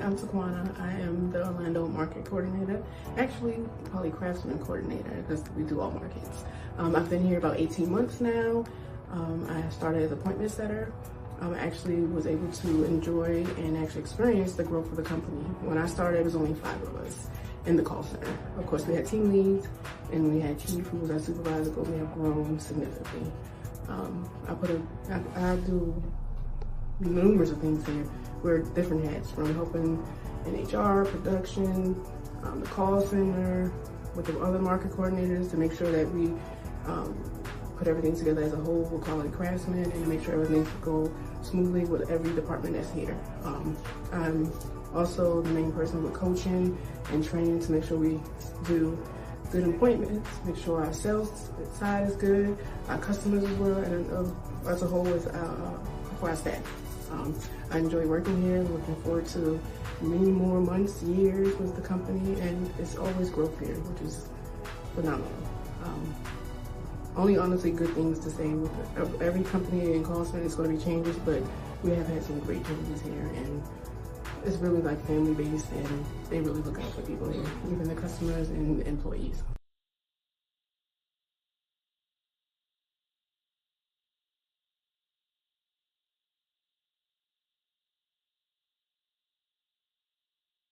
I'm Taquana. I am the Orlando Market Coordinator, actually Quality Craftsmen Coordinator, because we do all markets. I've been here about 18 months now. I started as appointment setter. I actually was able to enjoy and actually experience the growth of the company. When I started, it was only 5 of us in the call center. Of course, we had team leads and we had chief, who was our supervisor, but we have grown significantly. I do numerous of things here. Wear different hats, from helping in HR, production, the call center, with the other market coordinators to make sure that we put everything together as a whole with Quality Craftsmen and to make sure everything can go smoothly with every department that's here. I'm also the main person with coaching and training to make sure we do good appointments, make sure our sales side is good, our customers as well, and as a whole is for our staff. I enjoy working here, looking forward to many more months, years with the company, and it's always growth here, which is phenomenal. Only honestly good things to say. With every company in call center is going to be changes, but we have had some great changes here, and it's really like family based, and they really look out for people here, even the customers and employees.